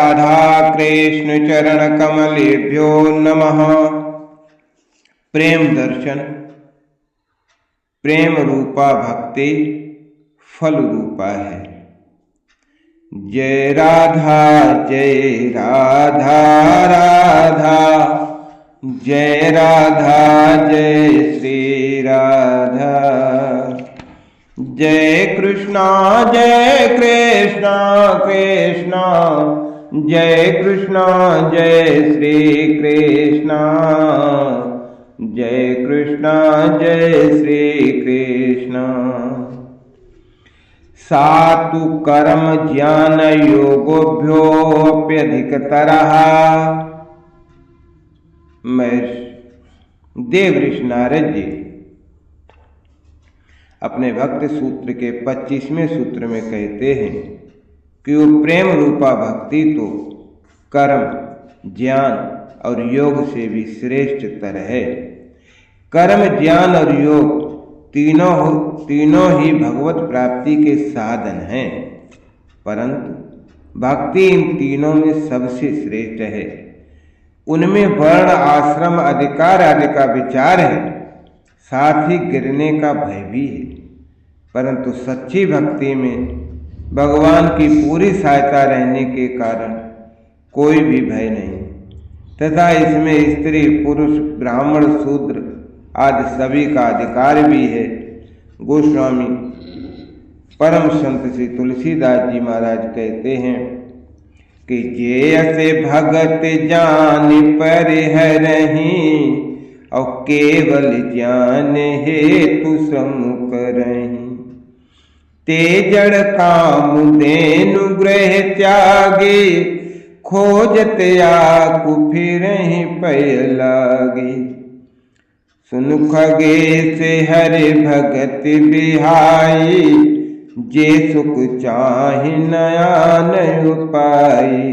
राधा कृष्ण चरण कमलेभ्यो नमः। प्रेम दर्शन। प्रेम रूपा भक्ति फल रूपा है। जय राधा राधा, जय राधा जय श्री राधा। जय कृष्णा कृष्णा, जय कृष्णा जय श्री कृष्णा, जय कृष्णा जय श्री कृष्णा। सातु कर्म ज्ञान योगोभ्योऽप्यधिकतरः। देवऋषि नारद जी अपने भक्ति सूत्र के 25वें सूत्र में कहते हैं कि वो प्रेम रूपा भक्ति तो कर्म, ज्ञान और योग से भी श्रेष्ठतर है। कर्म, ज्ञान और योग तीनों ही भगवत प्राप्ति के साधन हैं, परंतु भक्ति इन तीनों में सबसे श्रेष्ठ है। उनमें वर्ण, आश्रम, अधिकार आदि का विचार है, साथ ही गिरने का भय भी है, परंतु सच्ची भक्ति में भगवान की पूरी सहायता रहने के कारण कोई भी भय नहीं, तथा इसमें स्त्री, पुरुष, ब्राह्मण, शूद्र आदि सभी का अधिकार भी है। गोस्वामी परम संत श्री तुलसीदास जी महाराज कहते हैं कि जैसे भगत जान परिहरहि, और केवल ज्ञान हेतु सम्मुख रही। ते जड़ काम देनु गृह त्यागे, खोजत आकु फिरहि पय लागे। सुन खगेश हरि भगत बिहाई, जे सुख चाहि नयन उपाई।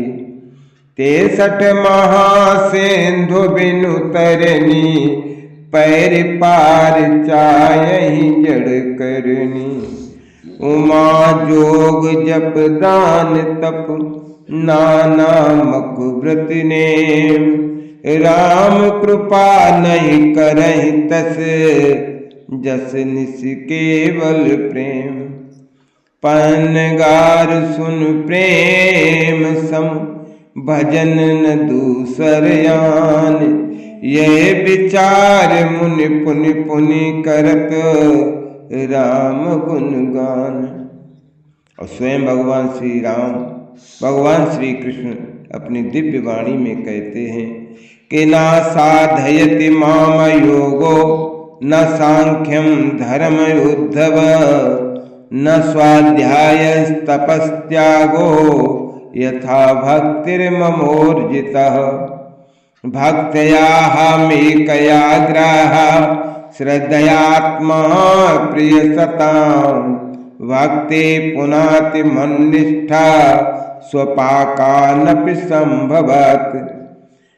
63 महासिंधु बिनु तरनी, पैर पार चायहि जड़ करनी। उमा जोग जप दान तप, नाना मक व्रत नेम। राम कृपा नहीं करहि तस, जस निस केवल प्रेम। पन्नगार सुन प्रेम सम, भजन न दूसर आन। यह विचार मुनि पुनि पुनि करत, राम गुण गान। और स्वयं भगवान श्री राम, भगवान श्री कृष्ण अपनी दिव्य वाणी में कहते हैं कि ना साधयति माम योगो, न सांख्यम धर्म उद्धव। न स्वाध्याय तपस्त्यागो, यथा भक्तिर्ममोर्जितः। भक्त्याहमेकया ग्राह, श्रद्धयात्मा प्रिय सताम्। भक्ति पुनाति मन्निष्ठा, स्वपाकानपि संभवत्।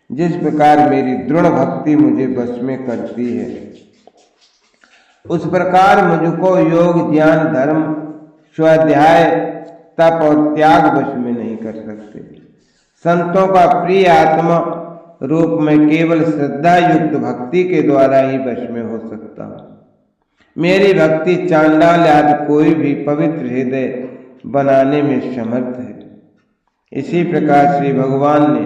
जिस प्रकार मेरी दृढ़ भक्ति मुझे वश में करती है, उस प्रकार मुझको योग, ज्ञान, धर्म, स्वाध्याय, तप और त्याग वश में नहीं कर सकते। संतों का प्रिय आत्मा रूप में केवल श्रद्धा युक्त भक्ति के द्वारा ही वश में हो सकता हूँ। मेरी भक्ति चांडाल आदि कोई भी पवित्र हृदय बनाने में समर्थ है। इसी प्रकार श्री भगवान ने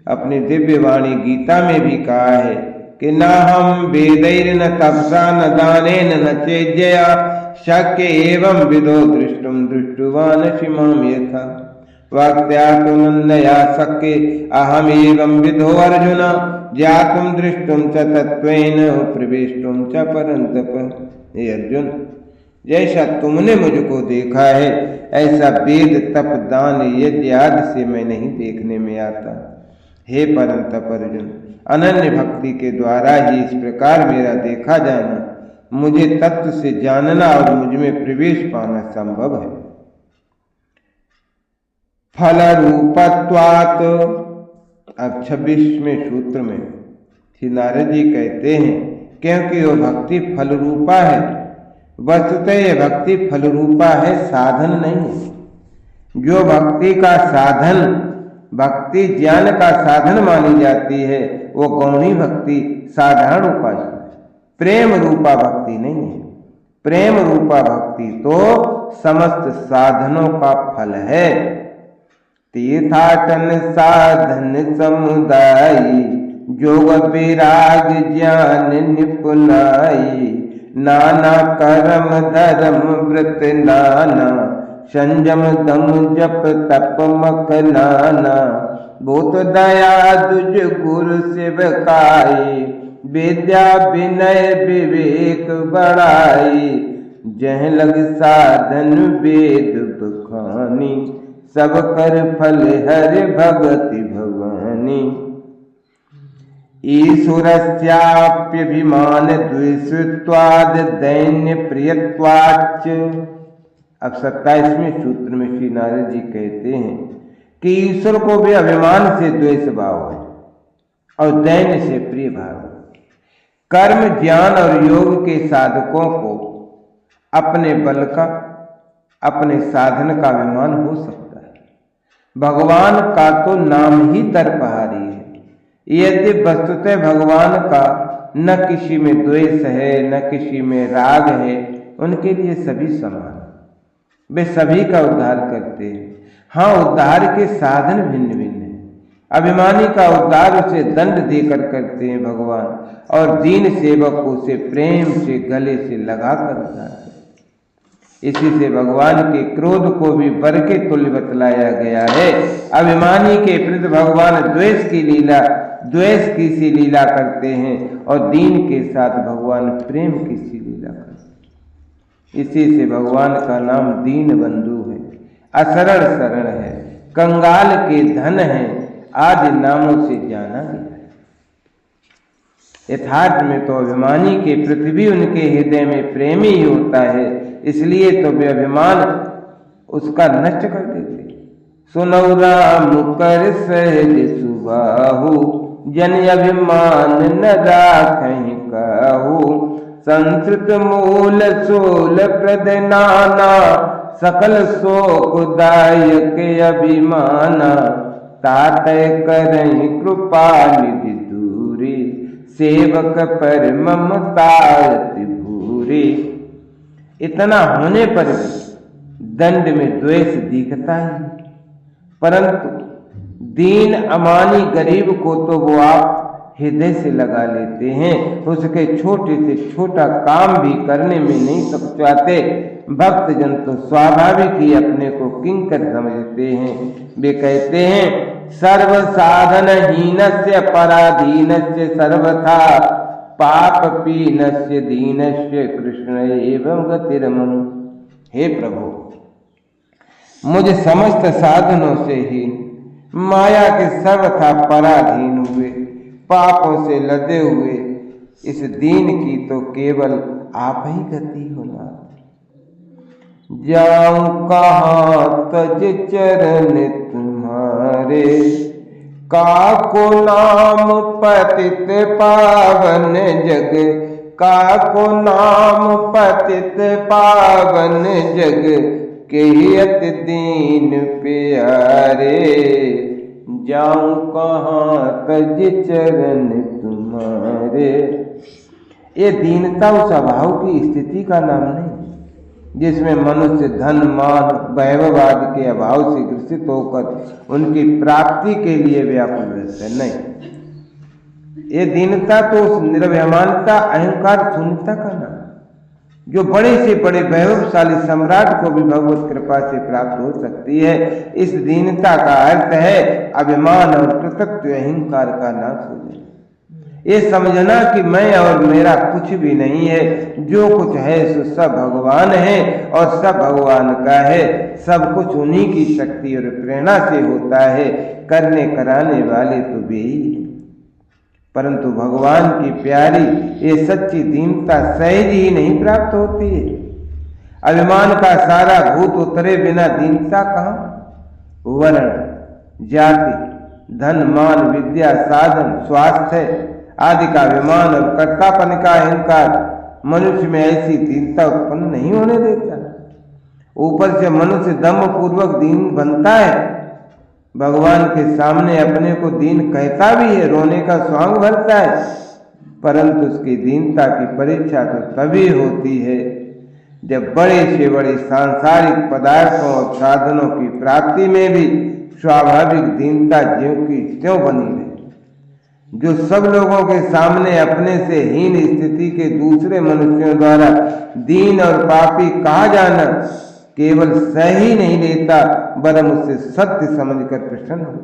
अपनी दिव्य वाणी गीता में भी कहा है कि न हम वेदैर न तपसा न दानेन न चेज्जया, शक्य एवं विदो दृष्टुम दृष्टुवान शिमाम यथा। वाक्या तो नंदया शक्य अहम एवं विदो अर्जुन, ज्ञातुम दृष्टुम च तत्वेन प्रवेष्टुम च परंतप। हे अर्जुन, जैसा तुमने मुझको देखा है, ऐसा वेद, तप, दान, यज्ञ आदि से मैं नहीं देखने में आता। हे परंतप अर्जुन, अनन्य भक्ति के द्वारा ही इस प्रकार मेरा देखा जाना, मुझे तत्व से जानना और मुझ में प्रवेश पाना संभव है। फल रूपत्वात्। अब 26वें सूत्र में श्री नारद जी कहते हैं क्योंकि वो भक्ति फल रूपा है। वस्तुतः ये भक्ति फल रूपा है, साधन नहीं। जो भक्ति का साधन भक्ति ज्ञान का साधन मानी जाती है, वो गौणी भक्ति साधारण उपासना है, प्रेम रूपा भक्ति नहीं है। प्रेम रूपा भक्ति तो समस्त साधनों का फल है। तीर्थाटन साधन समुदायी, जोग विराग ज्ञान निपुनाई, नाना कर्म धर्म व्रत नाना, संयम दम जप तप मख नाना, भूत दया दुज गुरु सेवकाई, विद्या विनय विवेक बढ़ाई, जह लग साधन वेद बखानी, सब कर फल हरि भगति भवानी। ईश्वरस्याप्यभिमान द्वेषत्वाद दैन्य प्रियत्वाच्च। अब 27वें सूत्र में श्री नारद जी कहते हैं कि ईश्वर को भी अभिमान से द्वेष भाव है और दैन्य से प्रिय भाव है। कर्म ज्ञान और योग के साधकों को अपने बल का, अपने साधन का अभिमान हो सकता है। भगवान का तो नाम ही तर्पहारी है। यदि वस्तुतः भगवान का न किसी में द्वेष है न किसी में राग है, उनके लिए सभी समान, वे सभी का उद्धार करते हैं। हाँ, उद्धार के साधन भिन्न भिन्न हैं। अभिमानी का उद्धार उसे दंड देकर करते हैं भगवान, और दीन सेवक को उसे प्रेम से गले से लगा कर उद्धार। इसी से भगवान के क्रोध को भी वर के तुल्य बतलाया गया है। अभिमानी के प्रति भगवान द्वेष की सी लीला करते हैं, और दीन के साथ भगवान प्रेम की सी लीला करते हैं। इसी से भगवान का नाम दीन बंधु है, असरण शरण है, कंगाल के धन है, आदि नामों से जाना गया है। यथार्थ में तो अभिमानी के प्रति भी उनके हृदय में प्रेम ही होता है, इसलिए तो वे अभिमान उसका नष्ट कर देते। सुनौ राम कर सहज सुबाहु, जन अभिमान न राखहि काहू, संस्कृत मूल सोल प्रद नाना, सकल शोक दायक अभिमाना, तातय करहि कृपा निधि दूरी, सेवक पर ममता अति भूरी। इतना होने पर दंड में द्वेष दिखता है, परंतु दीन अमानी गरीब को तो वो आप हृदय से लगा लेते हैं, उसके छोटे से छोटा काम भी करने में नहीं सकते। भक्त जन तो स्वाभाविक ही अपने को किंकर समझते हैं। वे कहते हैं सर्व साधन हीनस्य पराधीनस्य सर्वथा, पाप पीनस्य दीनस्य कृष्ण एवं गतिरमनु। हे प्रभु, मुझे समस्त साधनों से हीन, माया के सर्वथा पराधीन हुए, पापों से लदे हुए इस दीन की तो केवल आप ही गति होना। जाऊं कहाँ तज चरण तुम्हारे, काको नाम पतित पावन जग, काको नाम पतित पावन जग, के अति दीन प्यारे, जाऊं कहाँ तज चरण तुम्हारे। ये दीनता उस अभाव की स्थिति का नाम नहीं जिसमें मनुष्य धन मान वैभवाद के अभाव से ग्रसित होकर उनकी प्राप्ति के लिए व्याकुल रहते हैं। नहीं, ये दीनता तो उस निर्भयमानता अहंकार शून्यता का नाम, जो बड़े से बड़े वैभवशाली सम्राट को भी भगवत कृपा से प्राप्त हो सकती है। इस दीनता का अर्थ है अभिमान और कृतज्ञ अहंकार का नाश हो जाए। ये समझना कि मैं और मेरा कुछ भी नहीं है, जो कुछ है सो सब भगवान है और सब भगवान का है। सब कुछ उन्हीं की शक्ति और प्रेरणा से होता है, करने कराने वाले तो वे ही हैं। परंतु भगवान की प्यारी ये सच्ची दीनता सहज ही नहीं प्राप्त होती है। अभिमान का सारा भूत उतरे बिना दीनता कहाँ? वर्ण, जाति, धन, मान, विद्या, साधन, स्वास्थ्य आदि का अभिमान और कर्तापन का अहंकार मनुष्य में ऐसी दीनता उत्पन्न नहीं होने देता। ऊपर से मनुष्य दम्भ पूर्वक दीन बनता है, भगवान के सामने अपने को दीन कहता भी है, रोने का स्वांग भरता है, परंतु उसकी दीनता की परीक्षा तो तभी होती है जब बड़े से बड़े सांसारिक पदार्थों और साधनों की प्राप्ति में भी स्वाभाविक दीनता ज्यों की त्यों बनी रहे। जो सब लोगों के सामने अपने से हीन स्थिति के दूसरे मनुष्यों द्वारा दीन और पापी कहा जाना केवल सही नहीं लेता, वरन उससे सत्य समझकर प्रसन्न होता है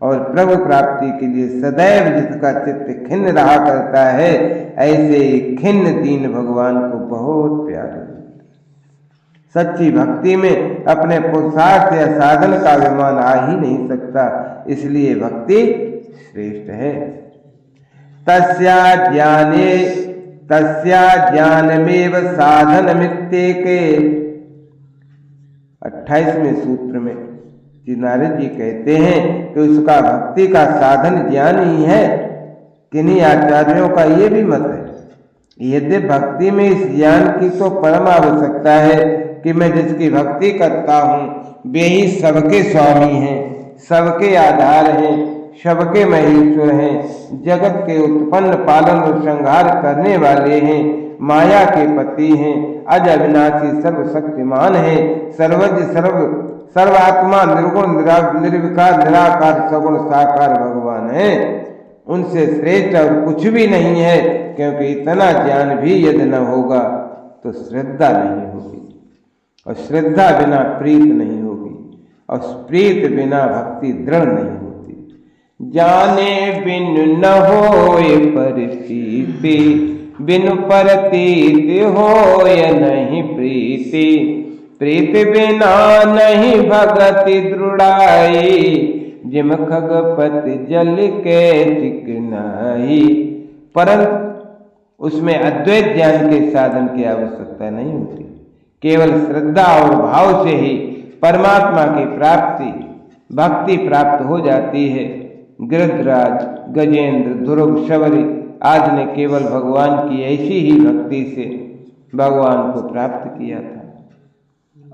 और प्रभु प्राप्ति के लिए सदैव जिसका चित्त खिन्न रहा करता है, ऐसे ही खिन्न दीन भगवान को बहुत प्यारे लगते हैं। सच्ची भक्ति में अपने पुरुषार्थ या साधन का अभिमान आ ही नहीं सकता, इसलिए भक्ति श्रेष्ठ है। तस्या ज्ञानमेव साधनमित्येके 28वें सूत्र में श्री नारद जी कहते हैं कि उसका भक्ति का साधन ज्ञान ही है। किन्हीं आचार्यों का ये भी मत है। यदि भक्ति में इस ज्ञान की तो परम आवश्यकता है कि मैं जिसकी भक्ति करता हूँ वे ही सबके स्वामी हैं, सबके आधार हैं, सबके महेश्वर हैं, जगत के उत्पन्न पालन और संहार करने वाले हैं, माया के पति हैं, अज अविनाशी सर्वशक्तिमान हैं, सर्वज्ञ सर्वात्मा निर्गुण निर्विकार निराकार सगुण साकार भगवान है। उनसे श्रेष्ठ और कुछ भी नहीं है, क्योंकि इतना ज्ञान भी यदि न होगा तो श्रद्धा नहीं होगी, और श्रद्धा बिना प्रीत नहीं होगी, और प्रीत बिना भक्ति दृढ़ नहीं होती। जाने बिन न होए परतीति, बिन परतीत होय नहीं प्रीति, प्रीत बिना नहीं भगति दृढ़ाई, जिम खगपति जल के चिकनाई। परंतु उसमें अद्वैत ज्ञान के साधन की आवश्यकता नहीं होती, केवल श्रद्धा और भाव से ही परमात्मा की प्राप्ति भक्ति प्राप्त हो जाती है। गिरिधराज, गजेंद्र, ध्रुव, शबरी आदि ने केवल भगवान की ऐसी ही भक्ति से भगवान को प्राप्त किया था।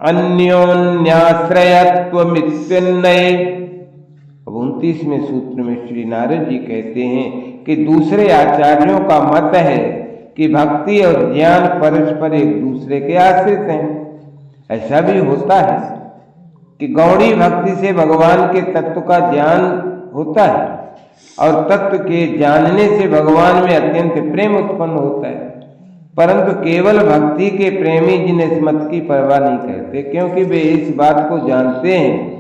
अन्योन्याश्रयत्व मित्यन्नये। अब 29वें सूत्र में श्री नारद जी कहते हैं कि दूसरे आचार्यों का मत है कि भक्ति और ज्ञान परस्पर एक दूसरे के आश्रित हैं। ऐसा भी होता है कि गौड़ी भक्ति से भगवान के तत्व का ज्ञान होता है और तत्व के जानने से भगवान में अत्यंत प्रेम उत्पन्न होता है, परंतु केवल भक्ति के प्रेमी जिन इस मत की परवाह नहीं करते, क्योंकि वे इस बात को जानते हैं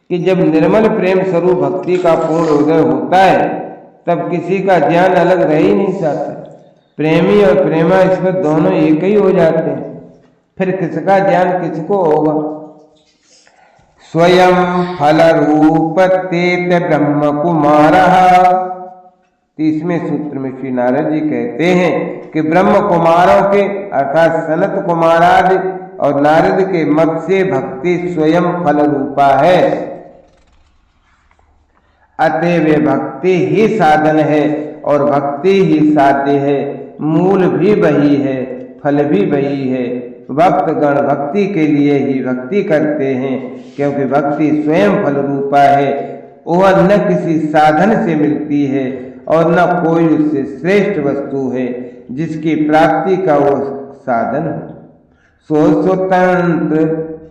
कि जब निर्मल प्रेम स्वरूप भक्ति का पूर्ण उदय होता है तब किसी का ज्ञान अलग रह ही नहीं सकता। प्रेमी और प्रेमा इसमें दोनों एक ही हो जाते हैं, फिर किसका ज्ञान किसको होगा। स्वयं फल रूप तेत ब्रह्म कुमार। 30वें सूत्र में श्री नारद जी कहते हैं कि ब्रह्म कुमारों के अर्थात सनत कुमार आदि और नारद के मत से भक्ति स्वयं फल रूपा है, अतएव भक्ति ही साधन है और भक्ति ही साध्य है। मूल भी वही है, फल भी वही है। भक्तगण भक्ति के लिए ही भक्ति करते हैं, क्योंकि भक्ति स्वयं फल रूपा है। वह न किसी साधन से मिलती है और न कोई उससे श्रेष्ठ वस्तु है जिसकी प्राप्ति का वो साधन हो। सो स्वतंत्र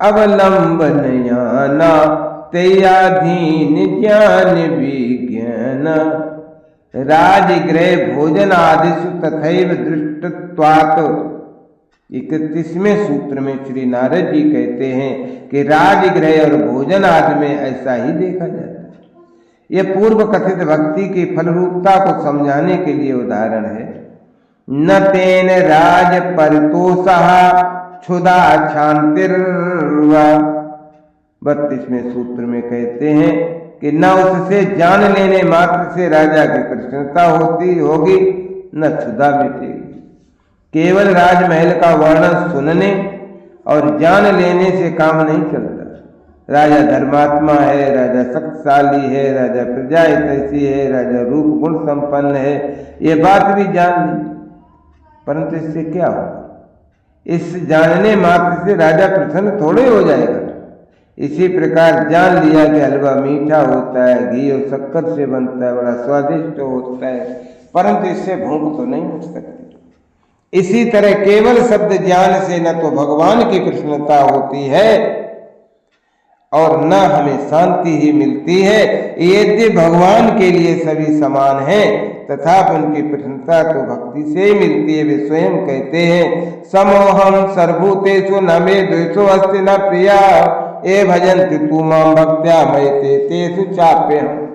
अवलंबन याना, तेयाधीन ज्ञान विज्ञान, राजगृह भोजन आदिषु तथैव दृष्टत्वात्। 31वें सूत्र में श्री नारद जी कहते हैं कि राजगृह और भोजन आदि में ऐसा ही देखा जाता है। यह पूर्व कथित भक्ति की फलरूपता को समझाने के लिए उदाहरण है। न तेन राज परितोषः क्षुधा क्षांतिर्वा। 32वें सूत्र में कहते हैं कि न उससे जान लेने मात्र से राजा की प्रसन्नता होगी, न क्षुधा मिटेगी। केवल राजमहल का वर्णन सुनने और जान लेने से काम नहीं चलता। राजा धर्मात्मा है, राजा शक्तिशाली है, राजा प्रजा हितैषी है, राजा रूप गुण संपन्न है, ये बात भी जान ली, परंतु इससे क्या होगा? इस जानने मात्र से राजा प्रसन्न थोड़े हो जाएगा। इसी प्रकार जान लिया कि हलवा मीठा होता है, घी और शक्कर से बनता है, बड़ा स्वादिष्ट होता है, परंतु इससे भूख तो नहीं मिट सकती। इसी तरह केवल शब्द ज्ञान से न तो भगवान की प्रसन्नता होती है और न हमें शांति ही मिलती है। यद्य भगवान के लिए सभी समान हैं, तथापि उनकी प्रसन्नता तो भक्ति से ही मिलती है। वे स्वयं कहते हैं, समोहम सर्वभूतेषु न मे द्वेषो अस्ति न प्रिया ये भजन्ति तू मां भक्त्या मयते तेषु चाप्यहम्।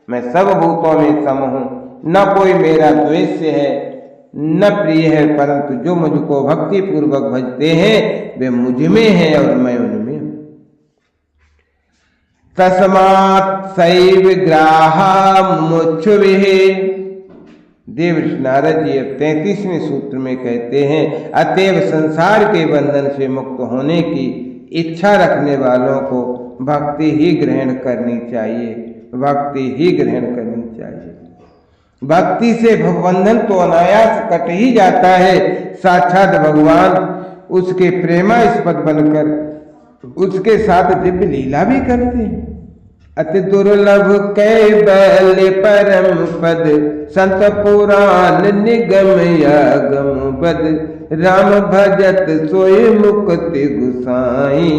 मैं सब भूतों में सम हूँ, न कोई मेरा द्वेष्य है न प्रिय है, परंतु जो मुझको भक्ति पूर्वक भजते हैं वे मुझ में है और मैं उनमें हूँ। तस्मात् सैव ग्राहमुच्छुभिः। देवर्षि नारद जी अब 33वें सूत्र में कहते हैं, अतएव संसार के बंधन से मुक्त होने की इच्छा रखने वालों को भक्ति ही ग्रहण करनी चाहिए, भक्ति ही ग्रहण करनी चाहिए। भक्ति से बंधन तो अनायास कट ही जाता है। साक्षात भगवान उसके प्रेमास्पद बनकर उसके साथ दिव्य लीला भी करते हैं। अति दुर्लभ कैबल्य परम पद संत पुराण निगम यागम बद राम भजत सोई मुक्ति गुसाई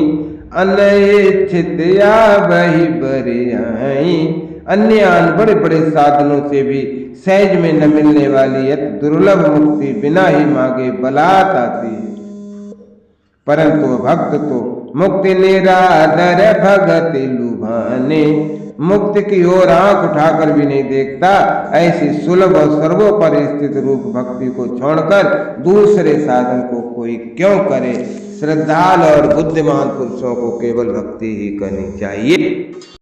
अनैच्छित या वही बरियाई। अन्य बड़े बड़े साधनों से भी सहज में न मिलने वाली अति दुर्लभ मुक्ति बिना ही मांगे बलात् आती है, परंतु भक्त तो मुक्ति निरादर भगति लुभाने, मुक्ति की ओर आंख उठाकर भी नहीं देखता। ऐसी सुलभ और सर्वोपरि स्थित रूप भक्ति को छोड़कर दूसरे साधन को कोई क्यों करे। श्रद्धालु और बुद्धिमान पुरुषों को केवल भक्ति ही करनी चाहिए।